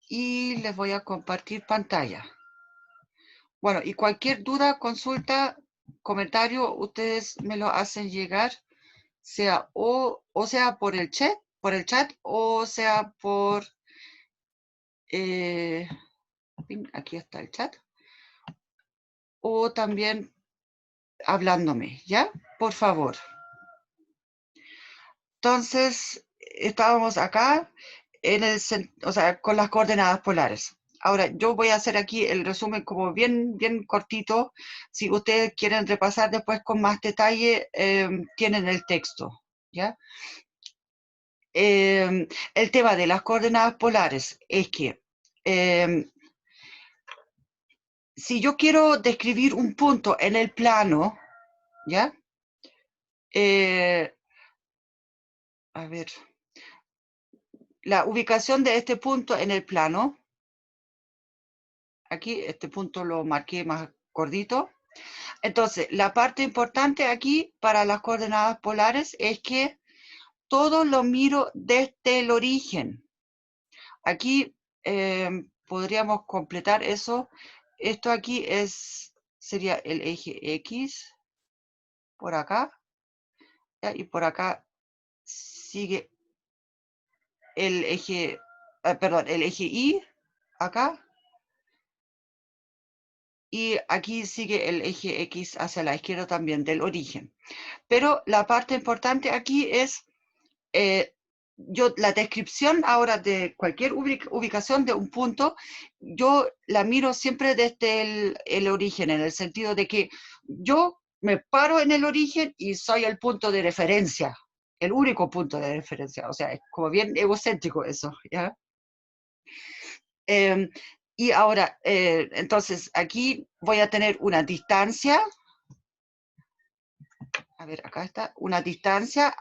y les voy a compartir pantalla. Bueno, y cualquier duda, consulta, comentario, ustedes me lo hacen llegar, sea sea por el chat, o sea por aquí está el chat, o también hablándome, ¿ya? Por favor. Entonces, estábamos acá con las coordenadas polares. Ahora, yo voy a hacer aquí el resumen como bien cortito. Si ustedes quieren repasar después con más detalle, tienen el texto, ¿ya? El tema de las coordenadas polares es que si yo quiero describir un punto en el plano, ¿ya? A ver, la ubicación de este punto en el plano, aquí este punto lo marqué más gordito. Entonces, la parte importante aquí para las coordenadas polares es que todo lo miro desde el origen. Aquí podríamos completar eso. Esto aquí sería el eje X, por acá, ¿ya? Y por acá sigue el eje, el eje Y, acá, y aquí sigue el eje X hacia la izquierda también, del origen. Pero la parte importante aquí es, la descripción ahora de cualquier ubicación de un punto, yo la miro siempre desde el origen, en el sentido de que yo me paro en el origen y soy el punto de referencia, el único punto de referencia. O sea, es como bien egocéntrico eso, ¿ya? Y ahora, entonces, aquí voy a tener una distancia. A ver, acá está, una distancia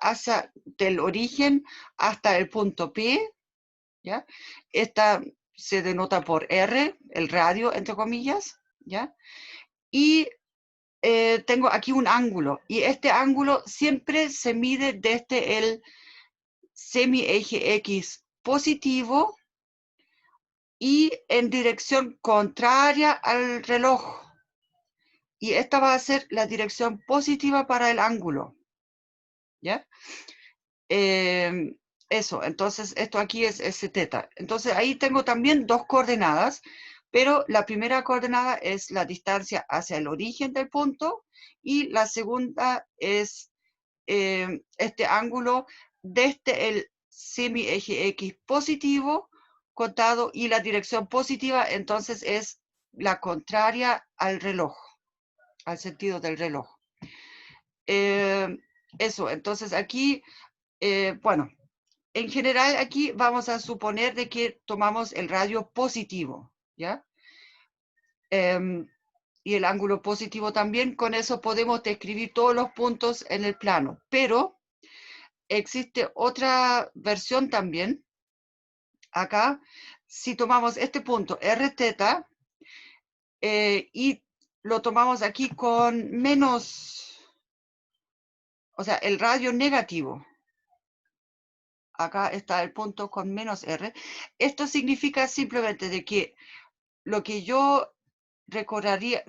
del origen hasta el punto P, ¿ya? Esta se denota por R, el radio, entre comillas, ¿ya? Y tengo aquí un ángulo, y este ángulo siempre se mide desde el semieje X positivo y en dirección contraria al reloj. Y esta va a ser la dirección positiva para el ángulo, ¿ya? Eso, entonces esto aquí es θ. Entonces ahí tengo también dos coordenadas, pero la primera coordenada es la distancia hacia el origen del punto y la segunda es este ángulo desde el semieje X positivo contado, y la dirección positiva entonces es la contraria al reloj, al sentido del reloj. Eso, entonces aquí, bueno, en general aquí vamos a suponer de que tomamos el radio positivo, ¿ya? Y el ángulo positivo también. Con eso podemos describir todos los puntos en el plano, pero existe otra versión también. Acá, si tomamos este punto Rθ y lo tomamos aquí con menos, o sea, el radio negativo. Acá está el punto con menos R. Esto significa simplemente de que lo que yo recorrería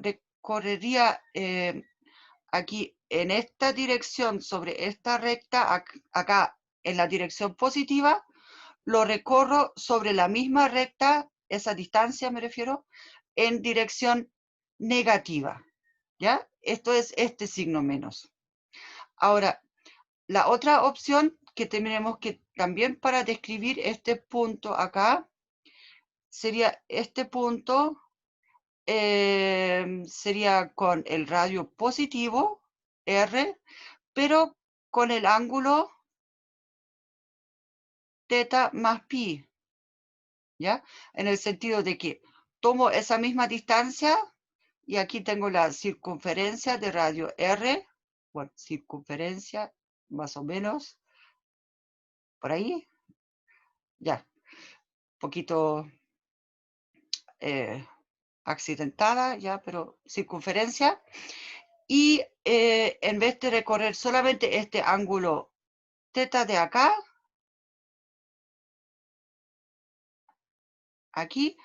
aquí en esta dirección sobre esta recta, acá en la dirección positiva, lo recorro sobre la misma recta, esa distancia me refiero, en dirección negativa, ¿ya? Esto es este signo menos. Ahora, la otra opción que tenemos que también para describir este punto acá, sería este punto, sería con el radio positivo, R, pero con el ángulo θ más pi, ¿ya? En el sentido de que tomo esa misma distancia y aquí tengo la circunferencia de radio R, bueno, circunferencia más o menos, por ahí, ya, poquito accidentada, ya, pero circunferencia. Y en vez de recorrer solamente este ángulo θ de acá, aquí,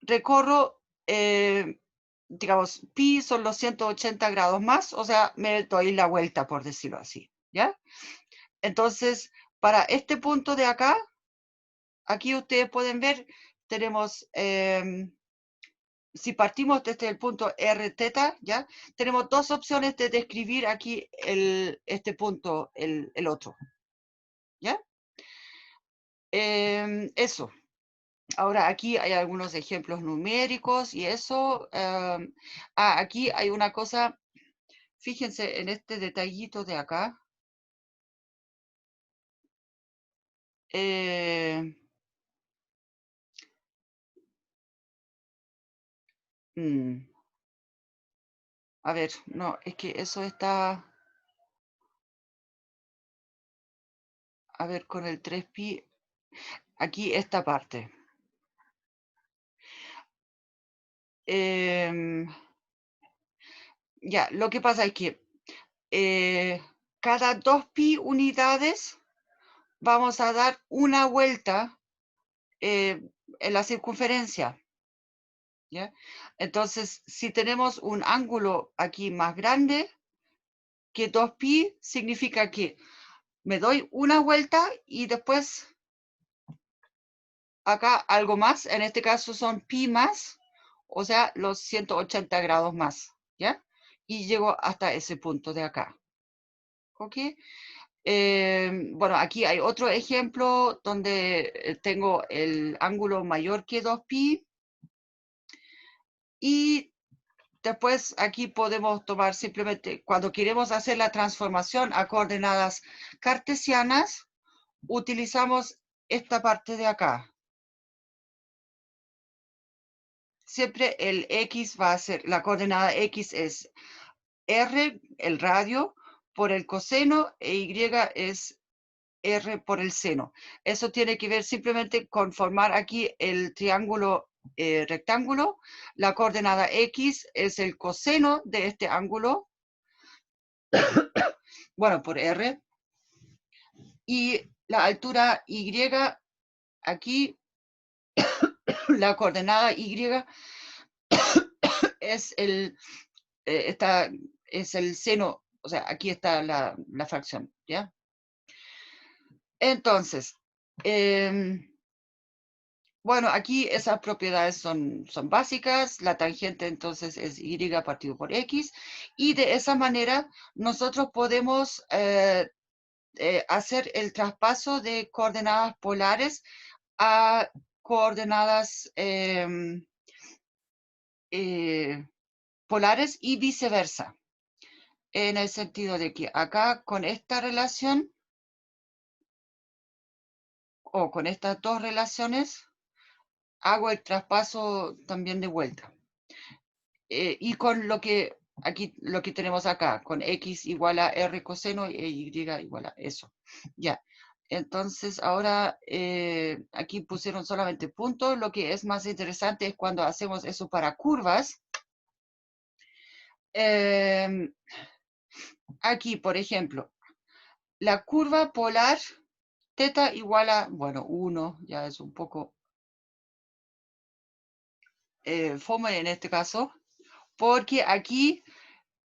recorro, digamos, pi son los 180 grados más, o sea, me doy la vuelta, por decirlo así, ¿ya? Entonces, para este punto de acá, aquí ustedes pueden ver, tenemos, si partimos desde el punto r teta, ¿ya? Tenemos dos opciones de describir aquí este punto, el otro, ¿ya? Eso. Ahora, aquí hay algunos ejemplos numéricos y eso. Aquí hay una cosa, fíjense en este detallito de acá. Mm, a ver, no, es que eso está, a ver, con el 3pi, aquí esta parte. Ya, lo que pasa es que cada 2pi unidades vamos a dar una vuelta en la circunferencia, ¿ya? Entonces, si tenemos un ángulo aquí más grande que 2pi, significa que me doy una vuelta y después acá algo más, en este caso son pi más, o sea, los 180 grados más, ¿ya? Y llego hasta ese punto de acá, ¿ok? Bueno, aquí hay otro ejemplo donde tengo el ángulo mayor que 2pi y después aquí podemos tomar simplemente, cuando queremos hacer la transformación a coordenadas cartesianas, utilizamos esta parte de acá. Siempre el x va a ser, la coordenada x es r, el radio, por el coseno, e y es r por el seno. Eso tiene que ver simplemente con formar aquí el triángulo rectángulo. La coordenada x es el coseno de este ángulo, bueno, por r. Y la altura y, aquí, la coordenada y es es el seno, o sea, aquí está la fracción, ¿ya? Entonces, bueno, aquí esas propiedades son básicas. La tangente entonces es y partido por x. Y de esa manera nosotros podemos hacer el traspaso de coordenadas polares a coordenadas polares y viceversa. En el sentido de que acá con esta relación o con estas dos relaciones hago el traspaso también de vuelta. Y con lo que aquí, lo que tenemos acá, con x igual a r coseno e y igual a eso. Ya. Entonces, ahora aquí pusieron solamente puntos. Lo que es más interesante es cuando hacemos eso para curvas. Aquí, por ejemplo, la curva polar teta igual a, bueno, 1, ya es un poco fome en este caso, porque aquí,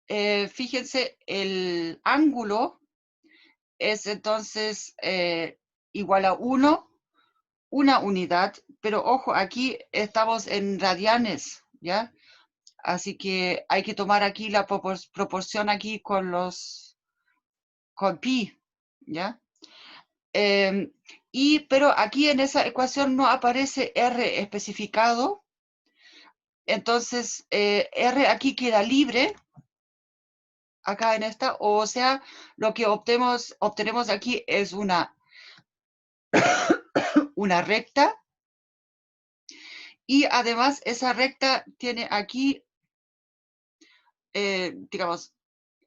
fíjense, el ángulo es entonces igual a 1, una unidad, pero ojo, aquí estamos en radianes, ¿ya? Así que hay que tomar aquí la proporción aquí con pi, ¿ya? Pero aquí en esa ecuación no aparece R especificado, entonces R aquí queda libre, acá en esta, o sea, lo que obtenemos aquí es una recta, y además esa recta tiene aquí, digamos,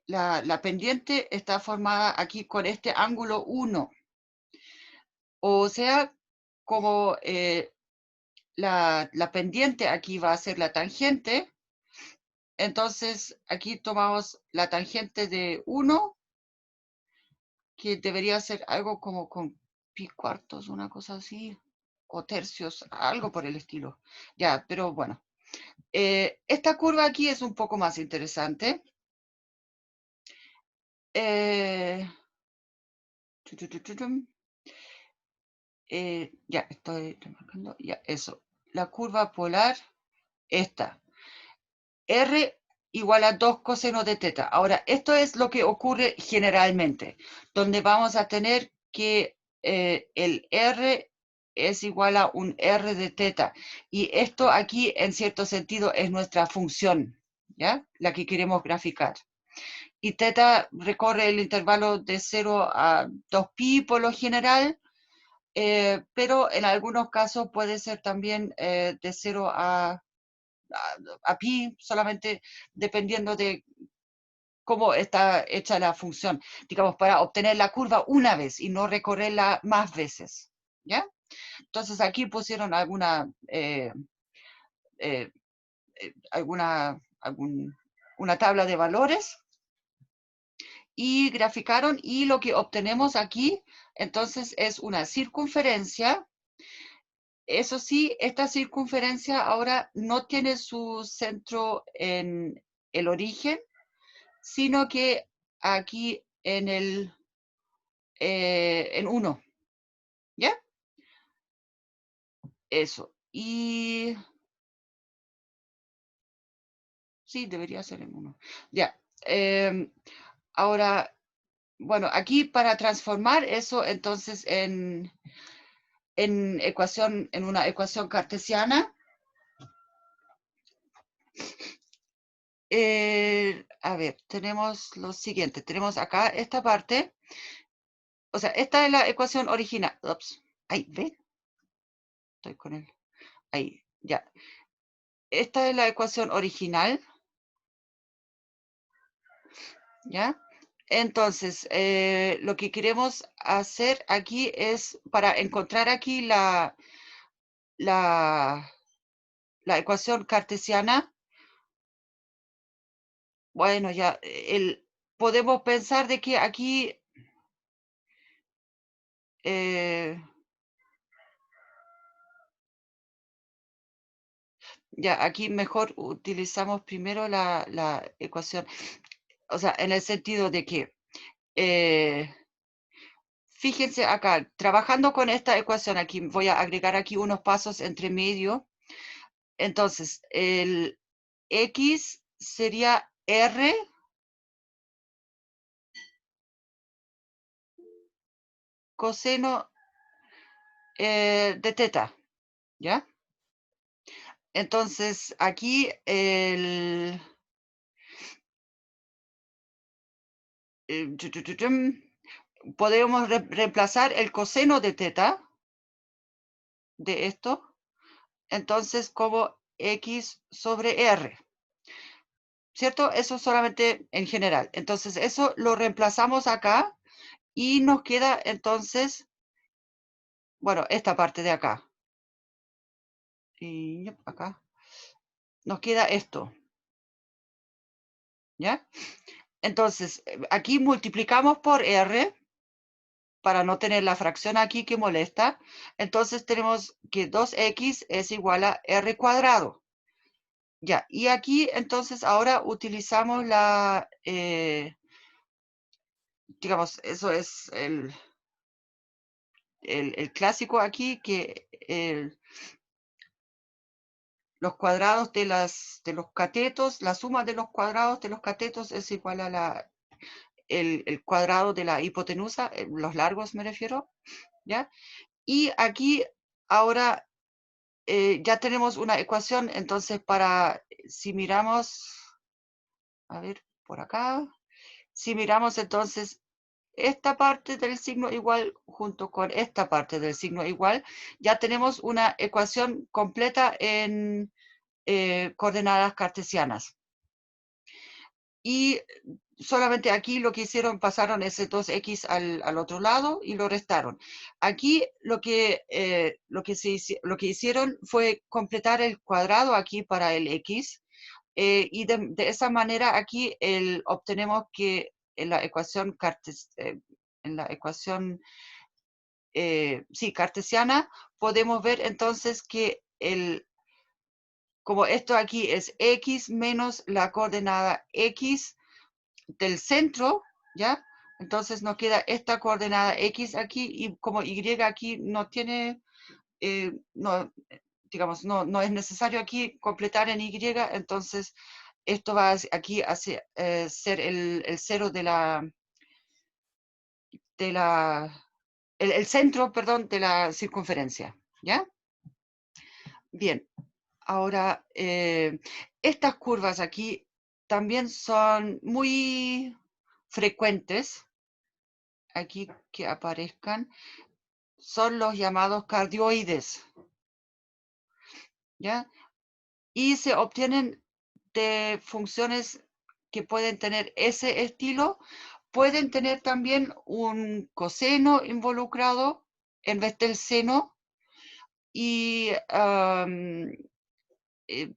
la pendiente está formada aquí con este ángulo 1, o sea, como la pendiente aquí va a ser la tangente, entonces aquí tomamos la tangente de 1, que debería ser algo como con pi cuartos, una cosa así. o tercios, algo por el estilo. Ya, pero bueno. Esta curva aquí es un poco más interesante. Ya, estoy remarcando. Ya, eso. La curva polar, esta. R igual a 2 coseno de teta. Ahora, esto es lo que ocurre generalmente, donde vamos a tener que el R es igual a un R de teta. Y esto aquí, en cierto sentido, es nuestra función, ¿ya? La que queremos graficar. Y teta recorre el intervalo de 0 a 2pi por lo general, pero en algunos casos puede ser también de 0 a pi, solamente dependiendo de cómo está hecha la función, digamos, para obtener la curva una vez y no recorrerla más veces, ¿ya? Entonces aquí pusieron una tabla de valores y graficaron, y lo que obtenemos aquí, entonces, es una circunferencia. Eso sí, esta circunferencia ahora no tiene su centro en el origen, sino que aquí en 1, ¿ya? Eso. Y sí, debería ser en 1. Ya. Ahora, bueno, aquí para transformar eso entonces en una ecuación cartesiana, a ver, tenemos lo siguiente. Tenemos acá esta parte. O sea, esta es la ecuación original. Ups. Ahí, ¿ve? Estoy con él. Ahí, ya. Esta es la ecuación original, ¿ya? Entonces, lo que queremos hacer aquí es, para encontrar aquí la, la ecuación cartesiana, bueno, ya, podemos pensar de que aquí, ya, aquí mejor utilizamos primero la ecuación, o sea, en el sentido de que, fíjense acá, trabajando con esta ecuación aquí, voy a agregar aquí unos pasos entre medio. Entonces, el X sería R coseno de teta, ¿ya? Entonces, aquí podemos reemplazar el coseno de teta de esto, entonces como X sobre R, ¿cierto? Eso solamente en general. Entonces, eso lo reemplazamos acá y nos queda entonces, bueno, esta parte de acá. Y acá nos queda esto, ¿ya? Entonces, aquí multiplicamos por R para no tener la fracción aquí que molesta. Entonces tenemos que 2x es igual a R cuadrado. Ya, y aquí entonces ahora utilizamos digamos, eso es el clásico aquí, que los cuadrados de los catetos, la suma de los cuadrados de los catetos es igual a el cuadrado de la hipotenusa, los largos me refiero, ¿ya? Y aquí ahora ya tenemos una ecuación, entonces si miramos, a ver, por acá, si miramos entonces esta parte del signo igual junto con esta parte del signo igual, ya tenemos una ecuación completa en coordenadas cartesianas. Y solamente aquí lo que hicieron, pasaron ese 2x al otro lado y lo restaron. Aquí lo que hicieron fue completar el cuadrado aquí para el x, y de esa manera aquí obtenemos que en la ecuación sí, cartesiana, podemos ver entonces que como esto aquí es x menos la coordenada x del centro, ¿ya? Entonces nos queda esta coordenada x aquí y como y aquí no tiene, no, digamos, no es necesario aquí completar en y, entonces esto va aquí a ser el cero el centro, perdón, de la circunferencia, ¿ya? Bien, ahora estas curvas aquí también son muy frecuentes aquí que aparezcan, son los llamados cardioides, ¿ya? Y se obtienen de funciones que pueden tener ese estilo, pueden tener también un coseno involucrado en vez del seno y,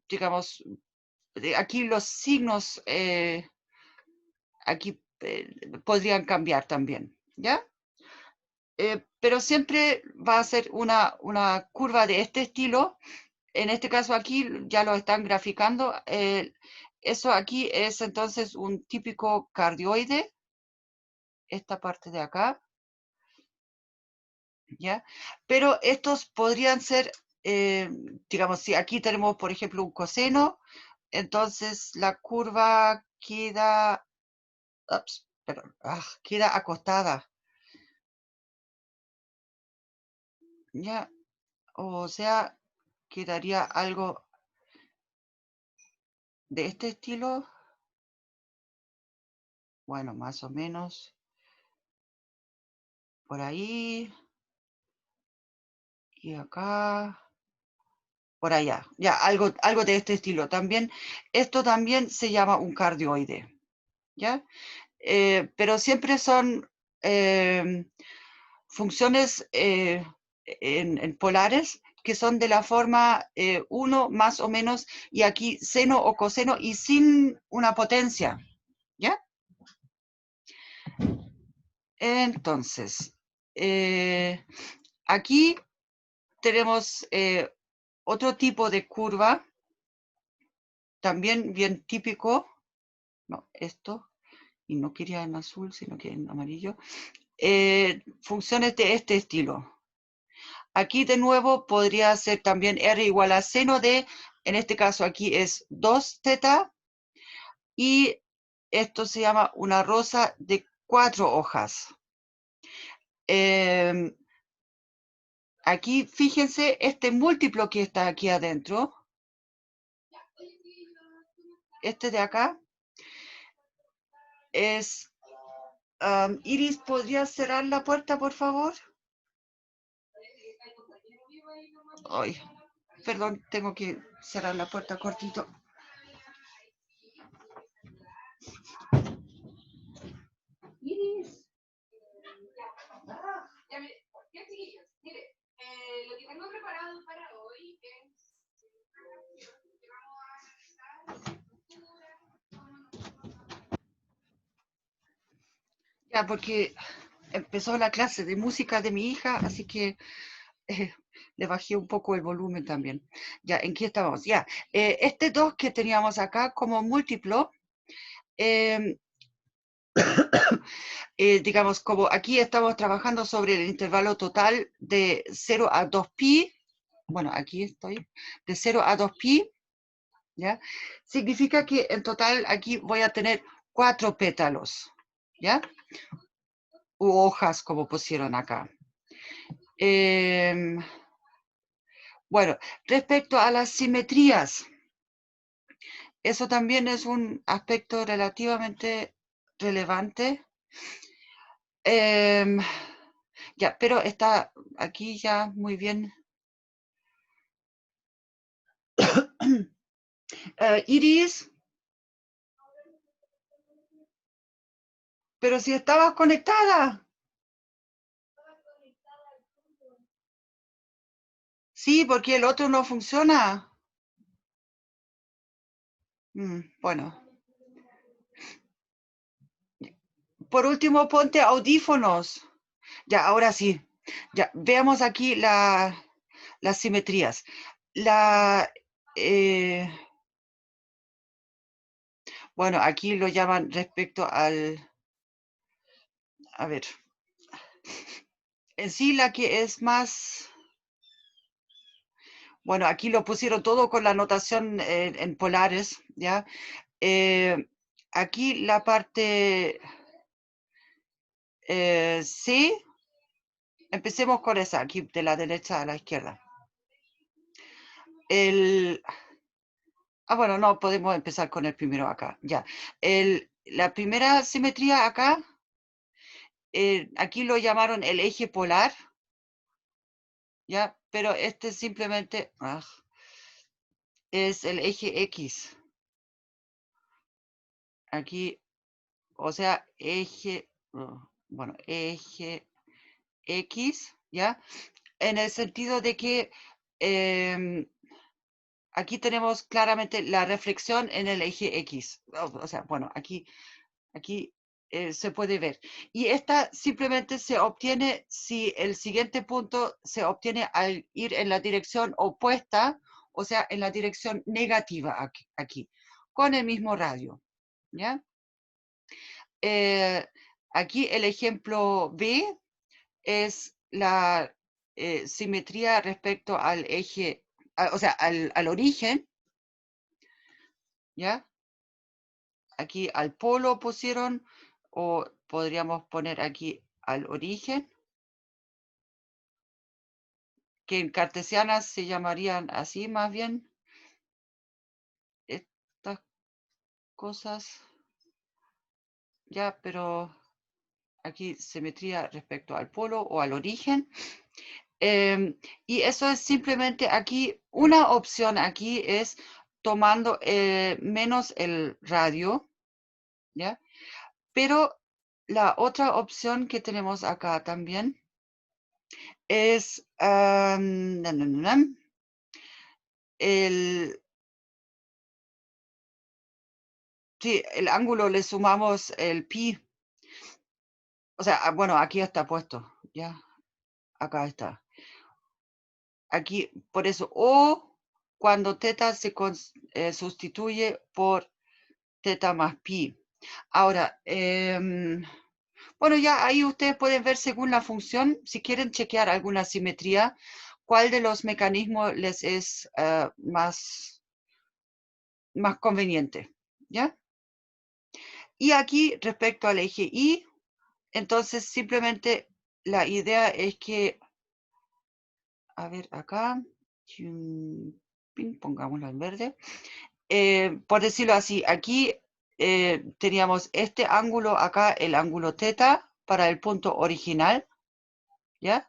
digamos, aquí los signos aquí podrían cambiar también, ¿ya? Pero siempre va a ser una curva de este estilo. En este caso aquí ya lo están graficando. Eso aquí es entonces un típico cardioide, esta parte de acá, ¿ya? Pero estos podrían ser, digamos, si aquí tenemos, por ejemplo, un coseno, entonces la curva queda, ups, perdón, queda acostada, ¿ya? O sea, quedaría algo de este estilo, bueno, más o menos por ahí y acá, por allá, ya, algo de este estilo. También, esto también se llama un cardioide, ¿ya? Pero siempre son funciones en polares que son de la forma 1 más o menos, y aquí seno o coseno y sin una potencia, ¿ya? Entonces, aquí tenemos otro tipo de curva, también bien típico, no, esto, y no quería en azul, sino que en amarillo, funciones de este estilo. Aquí de nuevo podría ser también R igual a seno de, en este caso aquí es 2 teta, y esto se llama una rosa de 4 hojas. Aquí, fíjense, este múltiplo que está aquí adentro, este de acá, es... Iris, ¿podrías cerrar la puerta, por favor? Ay, perdón, tengo que cerrar la puerta cortito. Iris. Ya, chiquillos, mire, lo que tengo preparado para hoy es... Ya, porque empezó la clase de música de mi hija, así que le bajé un poco el volumen también. Ya, ¿en qué estábamos? Ya, este 2 que teníamos acá como múltiplo, digamos, como aquí estamos trabajando sobre el intervalo total de 0 a 2pi, bueno, aquí estoy, de 0 a 2pi, ¿ya? Significa que en total aquí voy a tener 4 pétalos, ¿ya? U hojas, como pusieron acá. Bueno, respecto a las simetrías, eso también es un aspecto relativamente relevante. Ya, pero está aquí ya muy bien. Iris, pero si estabas conectada. Sí, porque el otro no funciona. Bueno. Por último, ponte audífonos. Ya, ahora sí. Ya, veamos aquí las simetrías. Bueno, aquí lo llaman respecto al... A ver. En sí, la que es más... Bueno, aquí lo pusieron todo con la notación en polares, ¿ya? Aquí la parte C, empecemos con esa, aquí de la derecha a la izquierda. Bueno, no, podemos empezar con el primero acá, ya. La primera simetría acá, aquí lo llamaron el eje polar, ¿ya? Pero este simplemente es el eje X. Aquí, o sea, bueno, eje X, ¿ya? En el sentido de que aquí tenemos claramente la reflexión en el eje X. O sea, bueno, aquí se puede ver. Y esta simplemente se obtiene si el siguiente punto se obtiene al ir en la dirección opuesta, o sea, en la dirección negativa aquí con el mismo radio. ¿Ya? Aquí el ejemplo B es la simetría respecto al eje, o sea, al origen, ¿ya? Aquí al polo pusieron, o podríamos poner aquí al origen, que en cartesianas se llamarían así más bien estas cosas, ya, pero aquí simetría respecto al polo o al origen. Y eso es simplemente aquí, una opción aquí es tomando menos el radio, ¿ya? Pero la otra opción que tenemos acá también es el ángulo le sumamos el pi. O sea, bueno, aquí está puesto, ya, acá está. Aquí, por eso, o cuando teta se sustituye por teta más pi. Ahora, bueno, ya ahí ustedes pueden ver según la función, si quieren chequear alguna simetría, cuál de los mecanismos les es más conveniente, ¿ya? Y aquí, respecto al eje Y, entonces simplemente la idea es que, a ver, acá, pongámoslo en verde, por decirlo así, aquí teníamos este ángulo acá, el ángulo teta, para el punto original, ¿ya?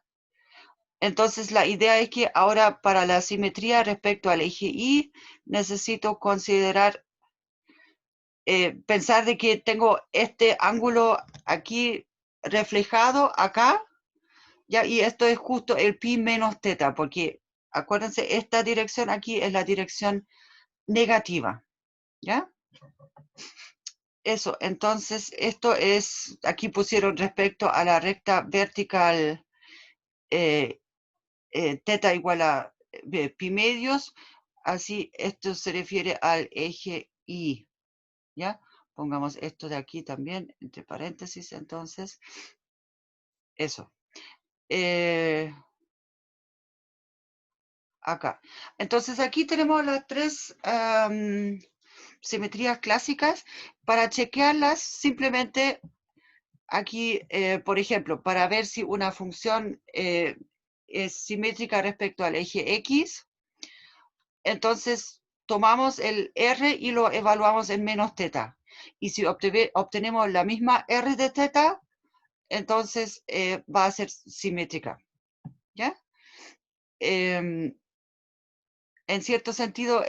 Entonces la idea es que ahora para la simetría respecto al eje Y, necesito considerar, pensar de que tengo este ángulo aquí reflejado acá, ¿ya? Y esto es justo el pi menos teta, porque acuérdense, esta dirección aquí es la dirección negativa, ¿ya? Eso, entonces esto es, aquí pusieron respecto a la recta vertical teta igual a pi medios, así esto se refiere al eje Y, ¿ya? Pongamos esto de aquí también, entre paréntesis, entonces, eso. Acá. Entonces aquí tenemos las tres simetrías clásicas. Para chequearlas, simplemente aquí, por ejemplo, para ver si una función es simétrica respecto al eje X, entonces tomamos el R y lo evaluamos en menos teta. Y si obtenemos la misma R de teta, entonces va a ser simétrica. ¿Ya? En cierto sentido,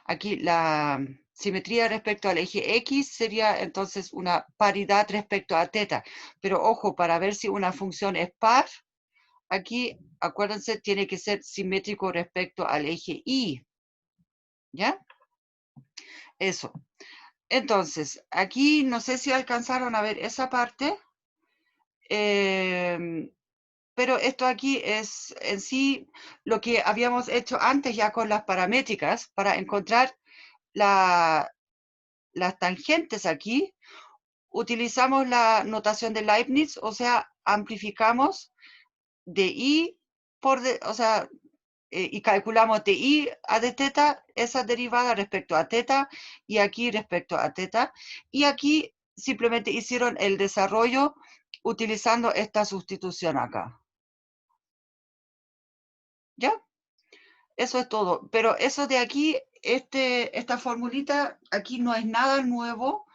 aquí la simetría respecto al eje X sería entonces una paridad respecto a teta. Pero ojo, para ver si una función es par, aquí, acuérdense, tiene que ser simétrico respecto al eje Y. ¿Ya? Eso. Entonces, aquí no sé si alcanzaron a ver esa parte. Pero esto aquí es en sí lo que habíamos hecho antes ya con las paramétricas para encontrar las tangentes aquí. Utilizamos la notación de Leibniz, o sea, amplificamos de i o sea, y calculamos de i a de teta esa derivada respecto a teta y aquí respecto a teta. Y aquí simplemente hicieron el desarrollo utilizando esta sustitución acá. ¿Ya? Eso es todo. Pero eso de aquí, esta formulita, aquí no es nada nuevo.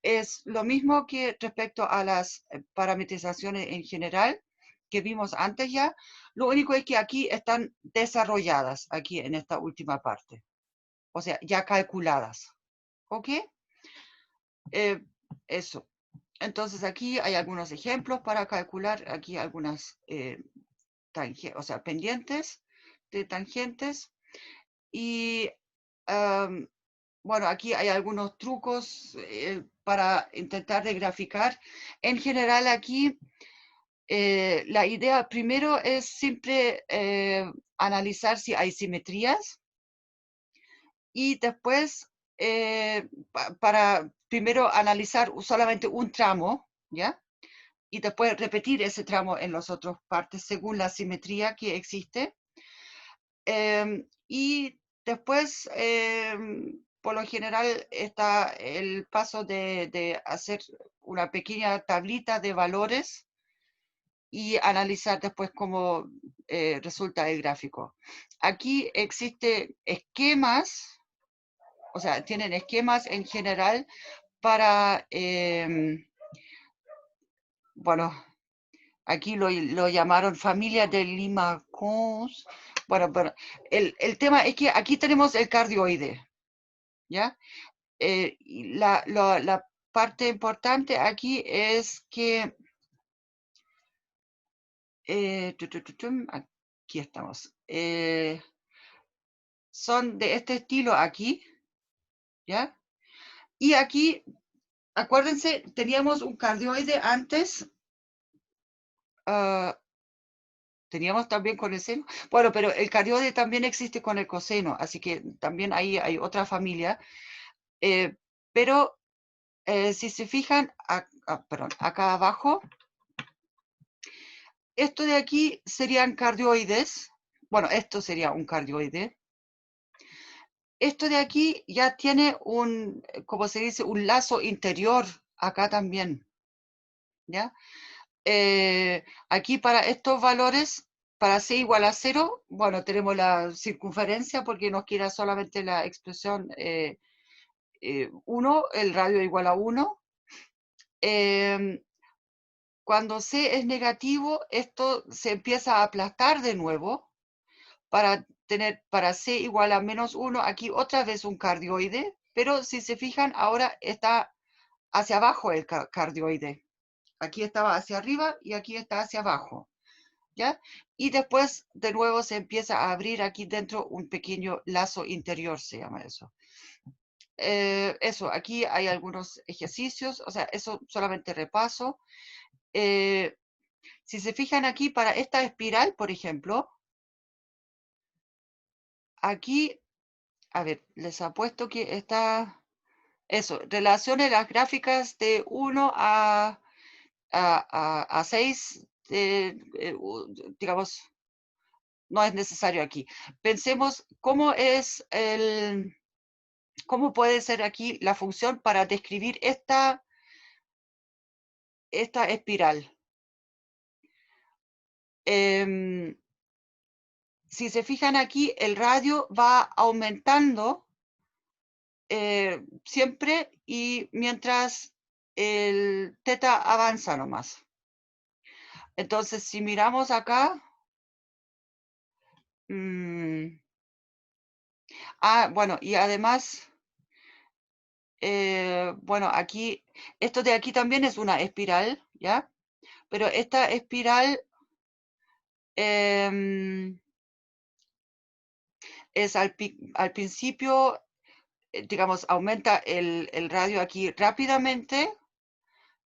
Es lo mismo que respecto a las parametrizaciones en general que vimos antes ya. Lo único es que aquí están desarrolladas, aquí en esta última parte. O sea, ya calculadas. ¿Ok? Eso. Entonces aquí hay algunos ejemplos para calcular aquí algunas o sea, pendientes de tangentes. Y bueno, aquí hay algunos trucos para intentar de graficar. En general aquí la idea primero es siempre analizar si hay simetrías y después para primero analizar solamente un tramo, ¿ya? Y después repetir ese tramo en las otras partes según la simetría que existe. Y después, por lo general, está el paso de hacer una pequeña tablita de valores y analizar después cómo resulta el gráfico. Aquí existen esquemas, o sea, tienen esquemas en general para, bueno, aquí lo llamaron familia de Limacons. Bueno, el tema es que aquí tenemos el cardioide, ¿ya? Y la parte importante aquí es que, aquí estamos, son de este estilo aquí, ¿ya? Y aquí, acuérdense, teníamos un cardioide antes, teníamos también con el seno. Bueno, pero el cardioide también existe con el coseno, así que también ahí hay otra familia. Pero si se fijan, perdón, acá abajo, esto de aquí serían cardioides. Bueno, esto sería un cardioide. Esto de aquí ya tiene un, como se dice, un lazo interior acá también. ¿Ya? Aquí para estos valores, para c igual a 0, bueno, tenemos la circunferencia porque nos queda solamente la expresión 1, el radio igual a 1. Cuando c es negativo, esto se empieza a aplastar de nuevo para tener para c igual a menos 1, aquí otra vez un cardioide, pero si se fijan, ahora está hacia abajo el cardioide. Aquí estaba hacia arriba y aquí está hacia abajo. ¿Ya? Y después de nuevo se empieza a abrir aquí dentro un pequeño lazo interior, se llama eso. Eso, aquí hay algunos ejercicios, o sea, eso solamente repaso. Si se fijan aquí, para esta espiral, por ejemplo, aquí, a ver, les apuesto que está, eso, relacione las gráficas de 1 a 6, digamos, no es necesario aquí. Pensemos cómo es cómo puede ser aquí la función para describir esta espiral. Si se fijan aquí, el radio va aumentando siempre y mientras el teta avanza nomás. Entonces, si miramos acá, bueno, y además, bueno, aquí, esto de aquí también es una espiral, ¿ya? Pero esta espiral es al principio, digamos, aumenta el radio aquí rápidamente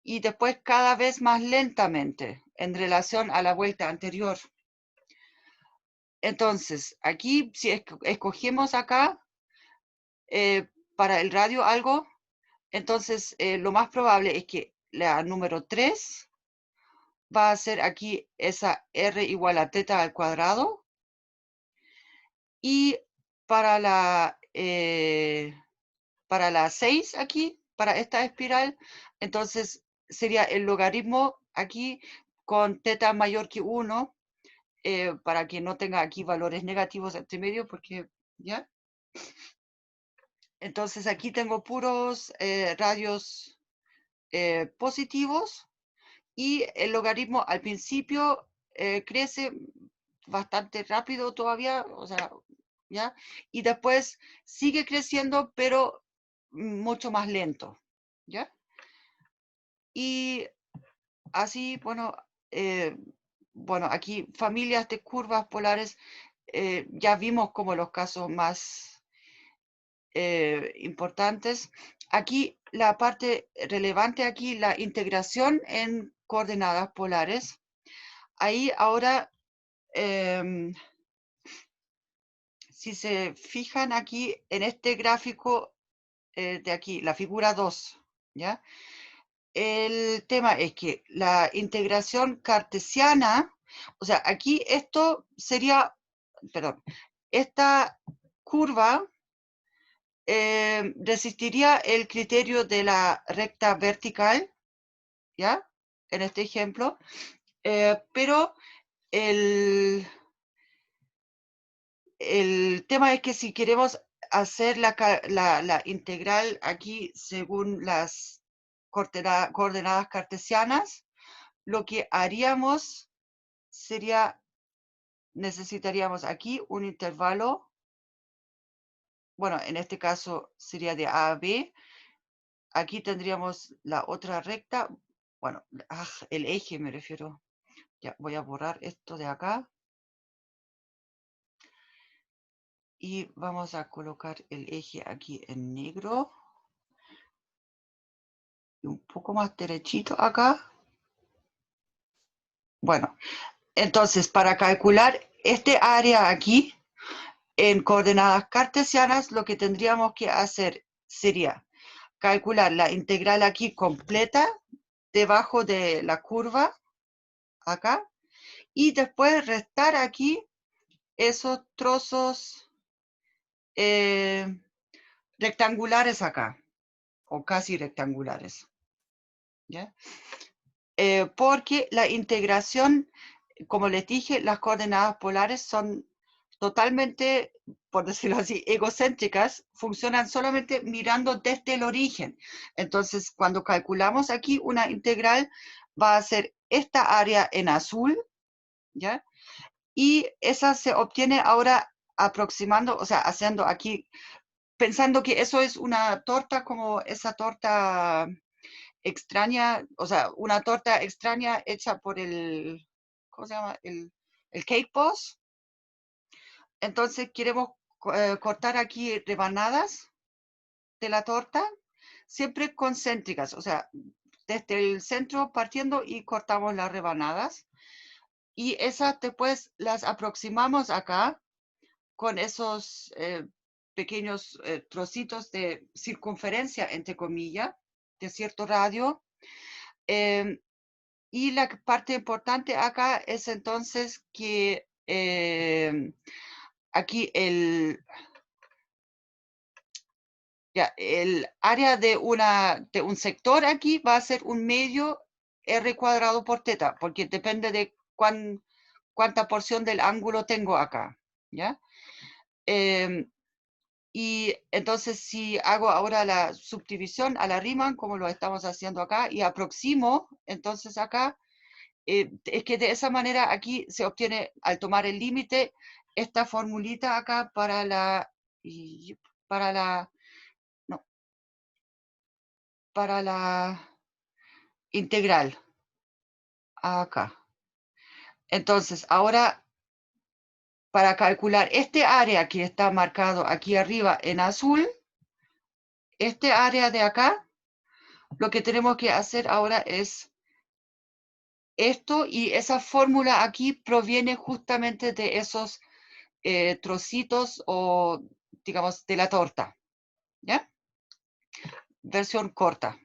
y después cada vez más lentamente en relación a la vuelta anterior. Entonces, aquí, si escogemos acá para el radio algo, entonces lo más probable es que la número 3 va a ser aquí esa R igual a θ al cuadrado. Y para la 6 aquí, para esta espiral, entonces sería el logaritmo aquí con θ mayor que 1, para que no tenga aquí valores negativos entre medio, porque, ¿ya? Entonces aquí tengo puros radios positivos, y el logaritmo al principio crece bastante rápido todavía, o sea, ¿ya? Y después sigue creciendo, pero mucho más lento, ¿ya? Y así, bueno, aquí familias de curvas polares, ya vimos como los casos más importantes. Aquí la parte relevante, aquí la integración en coordenadas polares. Ahí ahora, si se fijan aquí en este gráfico de aquí, la figura 2, ¿ya? El tema es que la integración cartesiana, o sea, aquí esto sería, perdón, esta curva resistiría el criterio de la recta vertical, ¿ya? En este ejemplo, pero el tema es que si queremos hacer la integral aquí según las coordenadas cartesianas, lo que haríamos sería, necesitaríamos aquí un intervalo, bueno, en este caso sería de A a B. Aquí tendríamos la otra recta, bueno, el eje me refiero. Ya, voy a borrar esto de acá. Y vamos a colocar el eje aquí en negro. Y un poco más derechito acá. Bueno, entonces para calcular este área aquí en coordenadas cartesianas, lo que tendríamos que hacer sería calcular la integral aquí completa debajo de la curva, acá, y después restar aquí esos trozos rectangulares acá, o casi rectangulares, ¿ya? Porque la integración, como les dije, las coordenadas polares son totalmente, por decirlo así, egocéntricas, funcionan solamente mirando desde el origen. Entonces, cuando calculamos aquí una integral, va a ser esta área en azul, ¿ya? Y esa se obtiene ahora aproximando, o sea, haciendo aquí, pensando que eso es una torta, como esa torta extraña, o sea, una torta extraña hecha por el, ¿cómo se llama? El Cake Boss. Entonces queremos cortar aquí rebanadas de la torta, siempre concéntricas, o sea, desde el centro partiendo y cortamos las rebanadas. Y esas después las aproximamos acá con esos pequeños trocitos de circunferencia, entre comillas, de cierto radio. Y la parte importante acá es entonces que aquí el área de un sector aquí va a ser un medio R cuadrado por θ, porque depende de cuánta porción del ángulo tengo acá, ¿ya? Y entonces si hago ahora la subdivisión a la Riemann, como lo estamos haciendo acá, y aproximo, entonces acá, es que de esa manera aquí se obtiene, al tomar el límite, esta formulita acá para no, para la integral, acá. Entonces, ahora, para calcular este área que está marcado aquí arriba en azul, este área de acá, lo que tenemos que hacer ahora es esto, y esa fórmula aquí proviene justamente de esos trocitos o, digamos, de la torta, ¿ya? Versión corta.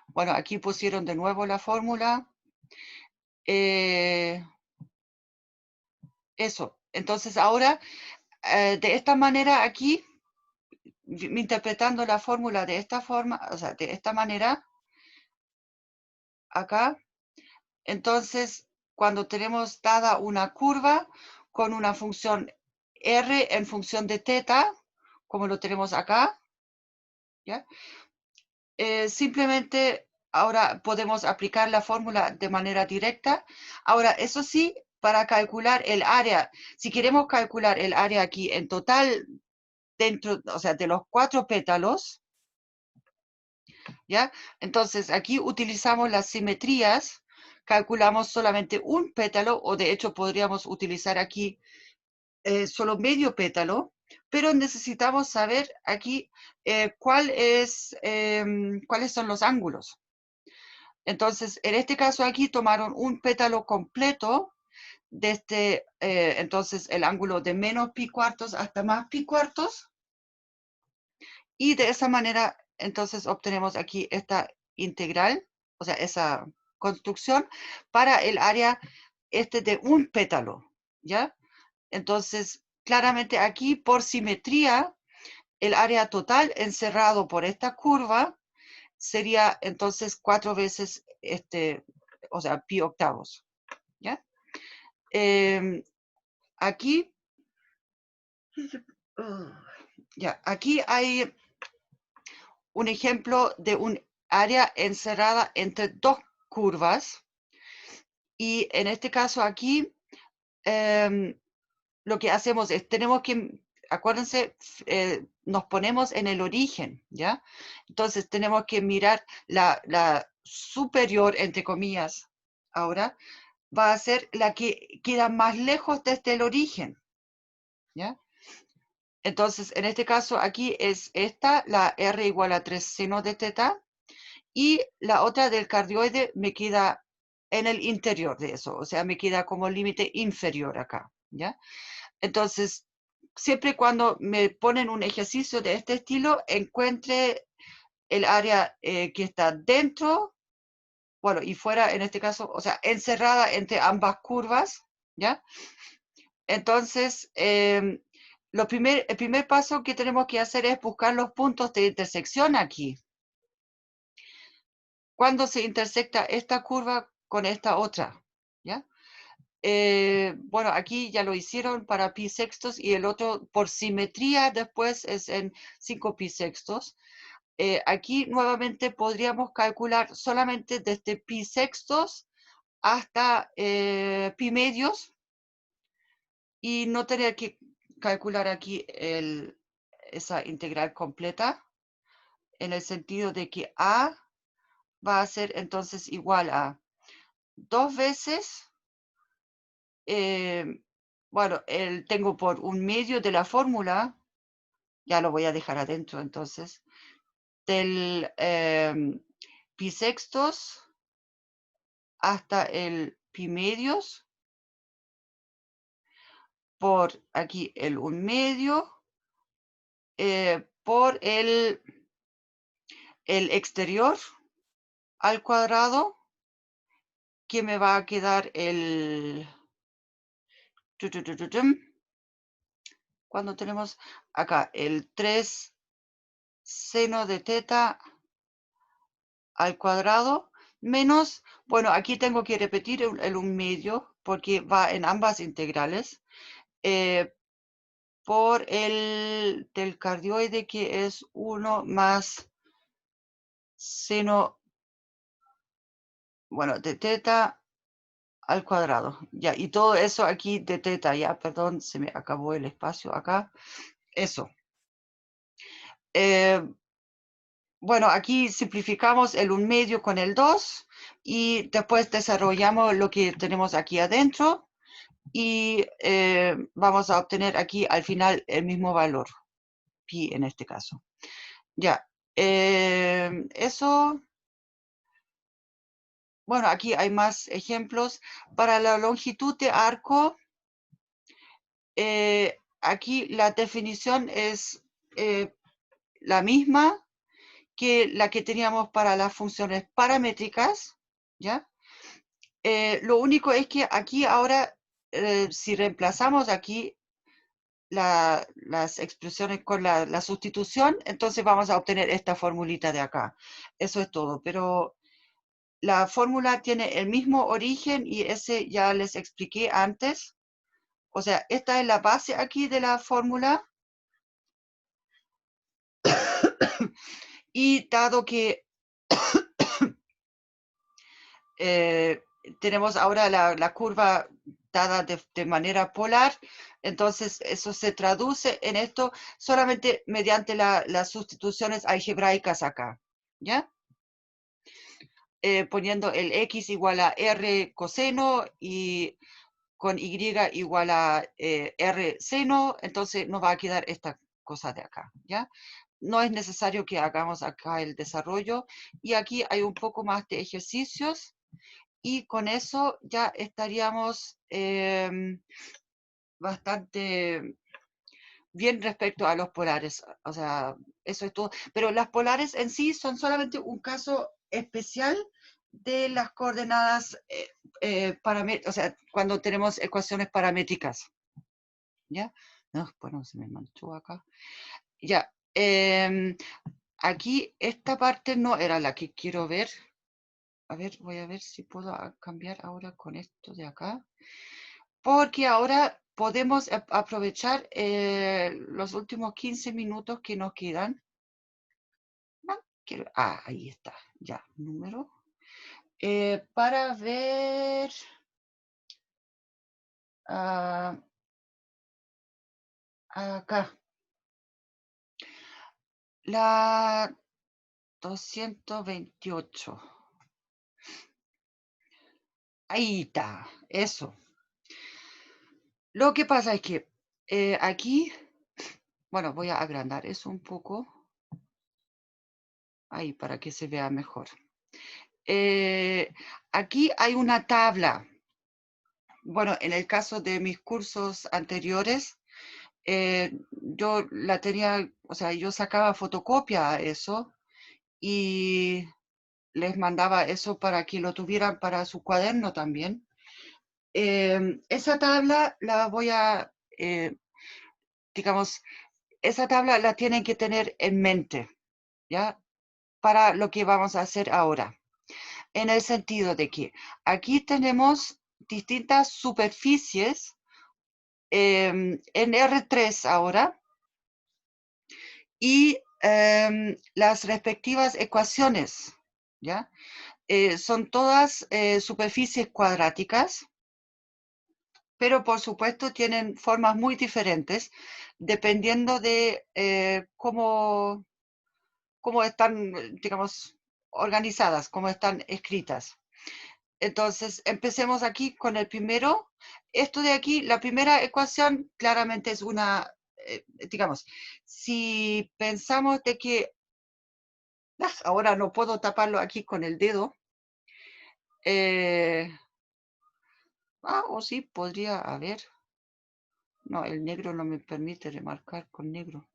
Bueno, aquí pusieron de nuevo la fórmula. Eso. Entonces ahora, de esta manera aquí, interpretando la fórmula de esta forma, o sea, de esta manera, acá, entonces, cuando tenemos dada una curva con una función r en función de θ, como lo tenemos acá, ¿ya? Simplemente ahora podemos aplicar la fórmula de manera directa. Ahora, eso sí, para calcular el área, si queremos calcular el área aquí en total dentro, o sea, de los 4 pétalos, ¿ya? Entonces, aquí utilizamos las simetrías, calculamos solamente un pétalo, o de hecho podríamos utilizar aquí solo medio pétalo, pero necesitamos saber aquí cuáles son los ángulos. Entonces, en este caso aquí tomaron un pétalo completo, desde entonces el ángulo de menos pi cuartos hasta más pi cuartos, y de esa manera entonces obtenemos aquí esta integral, o sea, esa construcción para el área de un pétalo, ¿ya? Entonces, claramente aquí por simetría, el área total encerrado por esta curva sería entonces 4 veces o sea, pi octavos, ¿ya? Aquí, ya, aquí hay un ejemplo de un área encerrada entre dos curvas, y en este caso aquí lo que hacemos es, tenemos que, acuérdense, nos ponemos en el origen, ¿ya? Entonces tenemos que mirar la superior, entre comillas, ahora, va a ser la que queda más lejos desde el origen, ¿ya? Entonces, en este caso aquí es esta, la R igual a 3 seno de θ, y la otra del cardioide me queda en el interior de eso, o sea, me queda como límite inferior acá, ¿ya? Entonces, siempre cuando me ponen un ejercicio de este estilo, encuentre el área que está dentro, bueno, y fuera en este caso, o sea, encerrada entre ambas curvas, ¿ya? Entonces, el primer paso que tenemos que hacer es buscar los puntos de intersección aquí. Cuando se intersecta esta curva con esta otra, ¿ya? Bueno, aquí ya lo hicieron para pi sextos, y el otro por simetría después es en 5 pi sextos. Aquí nuevamente podríamos calcular solamente desde pi sextos hasta pi medios, y no tener que calcular aquí esa integral completa, en el sentido de que a va a ser entonces igual a 2 veces, bueno, tengo por un medio de la fórmula, ya lo voy a dejar adentro entonces, del pi sextos hasta el pi medios, por aquí el 1/2, por el exterior al cuadrado, que me va a quedar cuando tenemos acá el 3 seno de θ al cuadrado, menos, bueno, aquí tengo que repetir el 1/2 porque va en ambas integrales, por el del cardioide, que es 1 más seno, bueno, de θ al cuadrado, ya, y todo eso aquí de θ, ya, perdón, se me acabó el espacio acá, eso. Bueno, aquí simplificamos el 1/2 con el 2, y después desarrollamos lo que tenemos aquí adentro, y vamos a obtener aquí al final el mismo valor, pi en este caso. Ya, eso bueno, aquí hay más ejemplos. Para la longitud de arco, aquí la definición es la misma que la que teníamos para las funciones paramétricas, ¿ya? Lo único es que aquí ahora, si reemplazamos aquí las expresiones con la sustitución, entonces vamos a obtener esta formulita de acá. Eso es todo, pero la fórmula tiene el mismo origen y ese ya les expliqué antes. O sea, esta es la base aquí de la fórmula. Y dado que tenemos ahora la curva dada de manera polar, entonces eso se traduce en esto solamente mediante las sustituciones algebraicas acá, ¿ya? Poniendo el x igual a r coseno y con y igual a r seno, entonces nos va a quedar esta cosa de acá, ¿ya? No es necesario que hagamos acá el desarrollo, y aquí hay un poco más de ejercicios, y con eso ya estaríamos bastante bien respecto a los polares. O sea, eso es todo. Pero las polares en sí son solamente un caso especial de las coordenadas o sea, cuando tenemos ecuaciones paramétricas. ¿Ya? No, bueno, se me manchó acá. Ya. Aquí esta parte no era la que quiero ver. A ver, voy a ver si puedo cambiar ahora con esto de acá. Porque ahora podemos aprovechar los últimos 15 minutos que nos quedan. Ahí está, ya, número. Para ver acá. La 228. Ahí está, eso. Lo que pasa es que aquí, bueno, voy a agrandar eso un poco. Ahí, para que se vea mejor. Aquí hay una tabla. Bueno, en el caso de mis cursos anteriores, yo la tenía, o sea, yo sacaba fotocopia a eso y les mandaba eso para que lo tuvieran para su cuaderno también. Esa tabla la voy a, digamos, esa tabla la tienen que tener en mente, ¿ya? Para lo que vamos a hacer ahora. En el sentido de que aquí tenemos distintas superficies en R3 ahora, y las respectivas ecuaciones, ¿ya? Son todas superficies cuadráticas, pero por supuesto tienen formas muy diferentes dependiendo de cómo están, digamos, organizadas, cómo están escritas. Entonces, empecemos aquí con el primero. Esto de aquí, la primera ecuación claramente es una, digamos, si pensamos de que, ahora no puedo taparlo aquí con el dedo, o sí, podría haber. No, el negro no me permite remarcar con negro.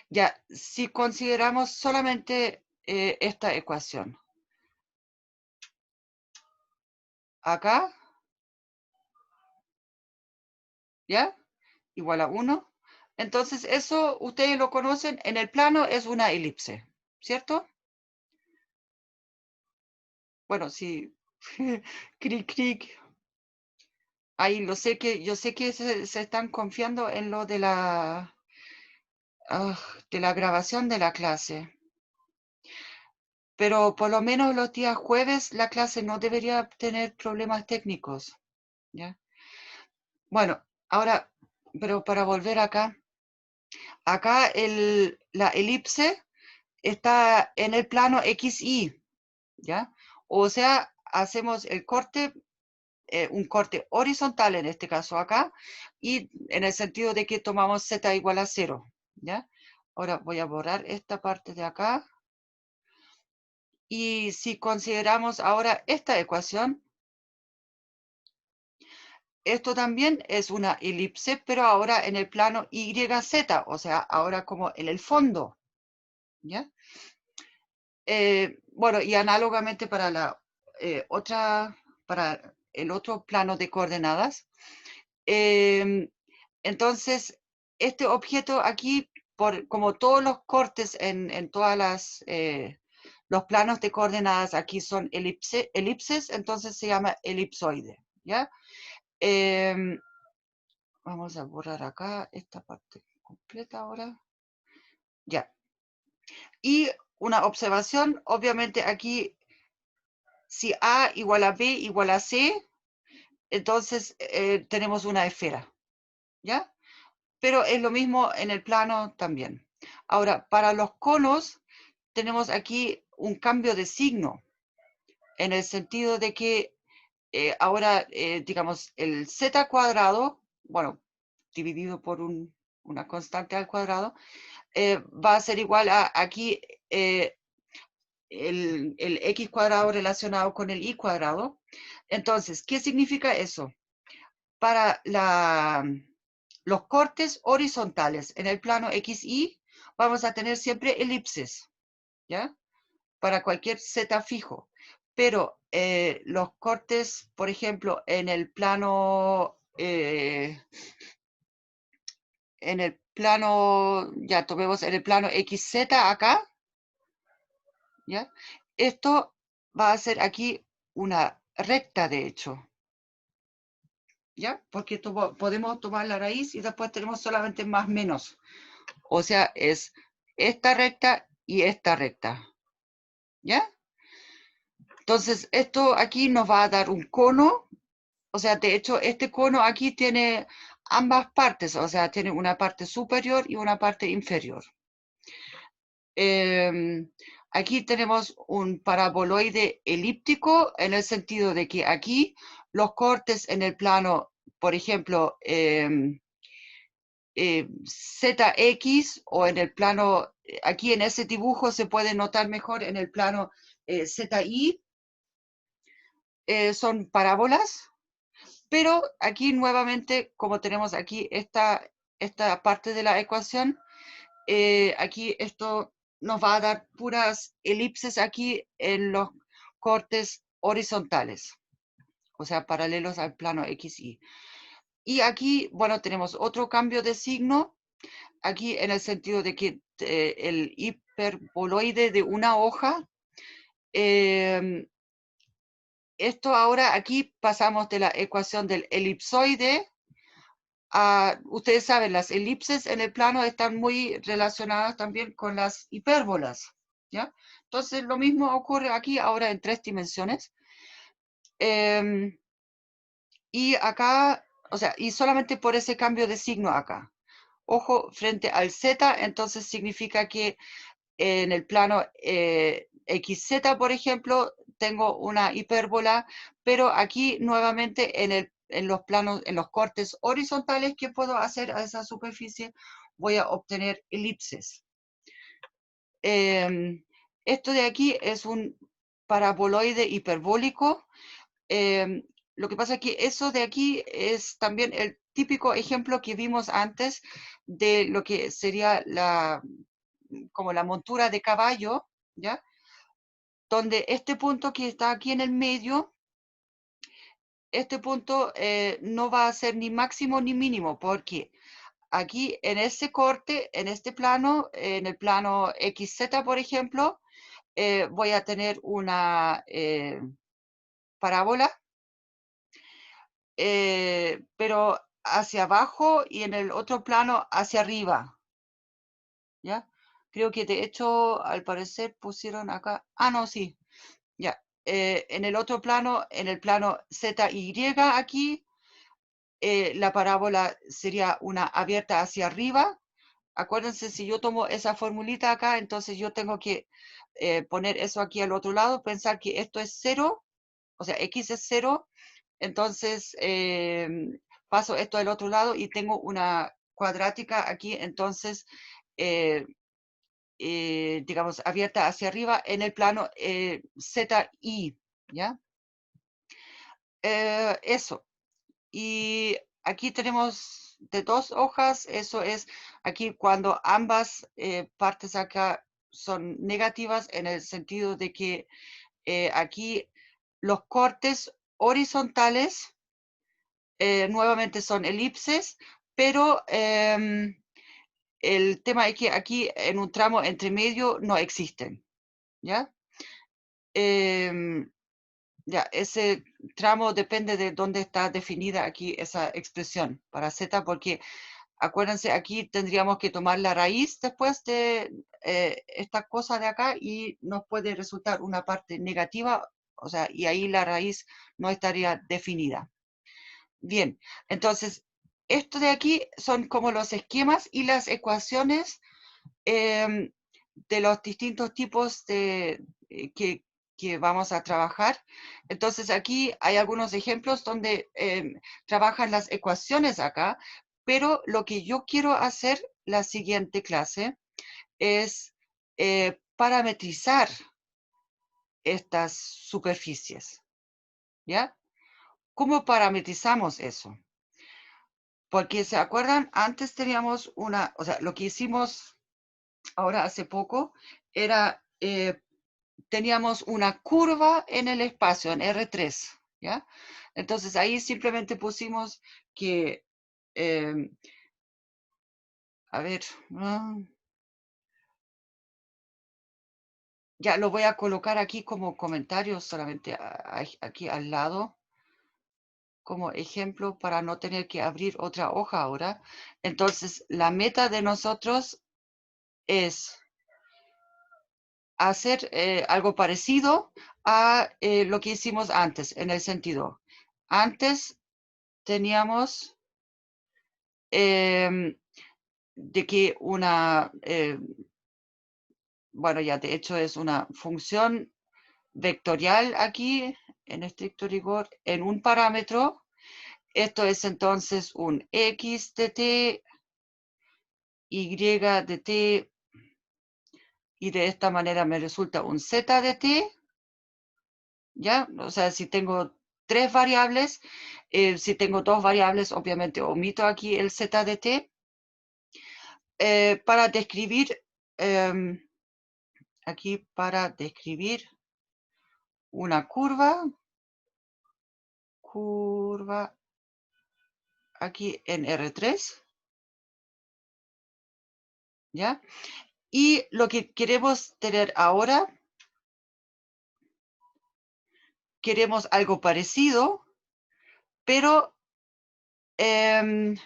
Ya, si consideramos solamente esta ecuación. Acá, ¿ya? Igual a 1. Entonces, eso ustedes lo conocen, en el plano es una elipse, ¿cierto? Bueno, sí. Cric, cric. Ahí yo sé que se están confiando en lo de la grabación de la clase. Pero por lo menos los días jueves la clase no debería tener problemas técnicos, ¿ya? Bueno, ahora, pero para volver acá, la elipse está en el plano XY, ¿ya? O sea, hacemos el corte, un corte horizontal en este caso acá, y en el sentido de que tomamos z igual a 0, ¿ya? Ahora voy a borrar esta parte de acá, Y si consideramos ahora esta ecuación, esto también es una elipse, pero ahora en el plano YZ, o sea, ahora como en el fondo, ¿ya? Bueno, y análogamente para la para el otro plano de coordenadas. Entonces, este objeto aquí, como todos los cortes en todas los planos de coordenadas aquí son elipses, entonces se llama elipsoide, ¿ya? Vamos a borrar acá esta parte completa ahora. Ya. Y una observación, obviamente aquí, si A igual a B igual a C, entonces tenemos una esfera, ¿ya? Pero es lo mismo en el plano también. Ahora, para los conos, tenemos aquí un cambio de signo, en el sentido de que ahora, digamos, el z cuadrado, bueno, dividido por una constante al cuadrado, va a ser igual a aquí el x cuadrado relacionado con el y cuadrado. Entonces, ¿qué significa eso? Para los cortes horizontales en el plano XY, vamos a tener siempre elipses, ¿ya? Para cualquier z fijo. Pero los cortes, por ejemplo, ya tomemos en el plano XZ acá, ¿ya? Esto va a ser aquí una recta, de hecho, ¿ya? Porque podemos tomar la raíz y después tenemos solamente más menos. O sea, es esta recta y esta recta, ¿ya? Entonces, esto aquí nos va a dar un cono. O sea, de hecho, este cono aquí tiene ambas partes, o sea, tiene una parte superior y una parte inferior. Aquí tenemos un paraboloide elíptico en el sentido de que aquí los cortes en el plano, por ejemplo, ZX o en el plano, aquí en ese dibujo se puede notar mejor en el plano ZY, son parábolas, pero aquí nuevamente, como tenemos aquí esta parte de la ecuación, aquí esto nos va a dar puras elipses aquí en los cortes horizontales, o sea, paralelos al plano XY. Y aquí, bueno, tenemos otro cambio de signo, aquí en el sentido de que el hiperboloide de una hoja, esto ahora aquí pasamos de la ecuación del elipsoide ustedes saben, las elipses en el plano están muy relacionadas también con las hipérbolas, ¿ya? Entonces, lo mismo ocurre aquí ahora en 3 dimensiones. Y acá, o sea, y solamente por ese cambio de signo acá. Ojo, frente al Z, entonces significa que en el plano XZ, por ejemplo, tengo una hipérbola, pero aquí nuevamente en los planos, en los cortes horizontales que puedo hacer a esa superficie, voy a obtener elipses. Esto de aquí es un paraboloide hiperbólico. Lo que pasa es que eso de aquí es también el típico ejemplo que vimos antes de lo que sería como la montura de caballo, ¿ya? Donde este punto que está aquí en el medio, este punto no va a ser ni máximo ni mínimo, porque aquí en este corte, en este plano, en el plano XZ, por ejemplo, voy a tener una parábola, pero hacia abajo y en el otro plano hacia arriba, ¿ya? Creo que de hecho, al parecer pusieron acá, no, sí, ya. En el otro plano, en el plano ZY aquí, la parábola sería una abierta hacia arriba. Acuérdense, si yo tomo esa formulita acá, entonces yo tengo que poner eso aquí al otro lado, pensar que esto es 0, o sea, X es 0, entonces paso esto al otro lado y tengo una cuadrática aquí, entonces digamos, abierta hacia arriba en el plano ZI, ¿ya? Eso. Y aquí tenemos de 2 hojas, eso es aquí cuando ambas partes acá son negativas en el sentido de que aquí los cortes horizontales nuevamente son elipses, pero el tema es que aquí en un tramo entre medio no existen, ¿ya? Em, ya, ese tramo depende de dónde está definida aquí esa expresión para z, porque acuérdense, aquí tendríamos que tomar la raíz después de esta cosa de acá y nos puede resultar una parte negativa, o sea, y ahí la raíz no estaría definida. Bien, entonces, esto de aquí son como los esquemas y las ecuaciones em, de los distintos tipos de, que vamos a trabajar. Entonces, aquí hay algunos ejemplos donde trabajan las ecuaciones acá, pero lo que yo quiero hacer la siguiente clase es parametrizar estas superficies, ¿ya? ¿Cómo parametrizamos eso? Porque, ¿se acuerdan? Antes teníamos una, o sea, lo que hicimos ahora hace poco era, teníamos una curva en el espacio, en R3, ¿ya? Entonces ahí simplemente pusimos que, a ver, ya lo voy a colocar aquí como comentario solamente aquí al lado, como ejemplo para no tener que abrir otra hoja ahora. Entonces, la meta de nosotros es hacer algo parecido a lo que hicimos antes, en el sentido, antes teníamos de que una, bueno, ya de hecho es una función vectorial aquí, en estricto rigor, en un parámetro. Esto es entonces un x de t, y de t, y de esta manera me resulta un z de t, ¿ya? O sea, si tengo 3 variables, si tengo 2 variables, obviamente omito aquí el z de t, para describir, aquí para describir una curva aquí en R3, ¿ya? Y lo que queremos tener ahora, queremos algo parecido, pero el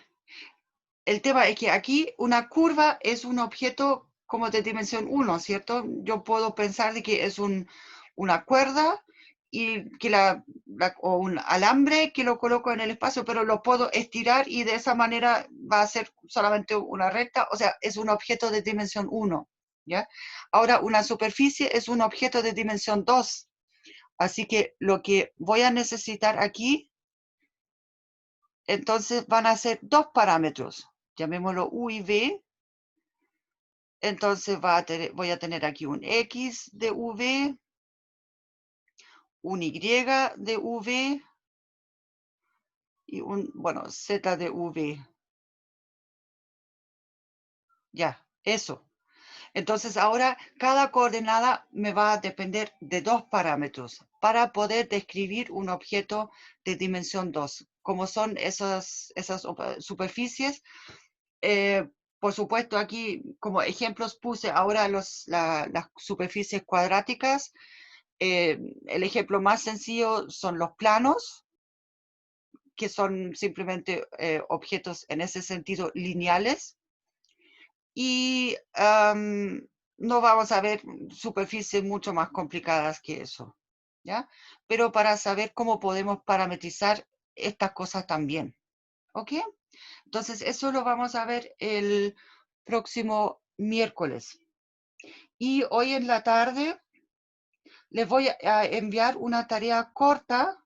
tema es que aquí una curva es un objeto como de dimensión 1, ¿cierto? Yo puedo pensar de que es una cuerda y que o un alambre que lo coloco en el espacio, pero lo puedo estirar y de esa manera va a ser solamente una recta, o sea, es un objeto de dimensión 1, ¿ya? Ahora, una superficie es un objeto de dimensión 2, así que lo que voy a necesitar aquí, entonces van a ser 2 parámetros, llamémoslo U y V. Entonces voy a tener aquí un X de V, un Y de V y un, bueno, Z de V. Ya, eso. Entonces ahora cada coordenada me va a depender de 2 parámetros para poder describir un objeto de dimensión 2. Como son esas superficies, por supuesto aquí como ejemplos puse ahora las superficies cuadráticas. El ejemplo más sencillo son los planos, que son simplemente objetos en ese sentido lineales. Y no vamos a ver superficies mucho más complicadas que eso, ¿ya? Pero para saber cómo podemos parametrizar estas cosas también, ¿ok? Entonces, eso lo vamos a ver el próximo miércoles. Y hoy en la tarde les voy a enviar una tarea corta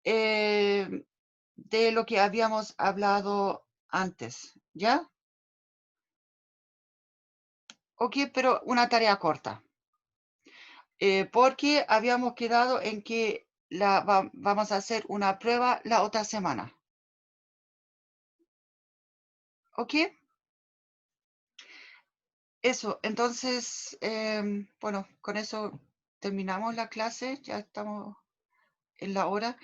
de lo que habíamos hablado antes, ¿ya? Ok, pero una tarea corta. Porque habíamos quedado en que vamos a hacer una prueba la otra semana. ¿Ok? Eso, entonces, bueno, con eso terminamos la clase, ya estamos en la hora.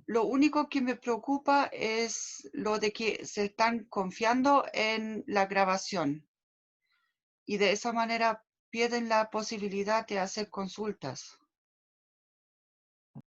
Lo único que me preocupa es lo de que se están confiando en la grabación y de esa manera pierden la posibilidad de hacer consultas.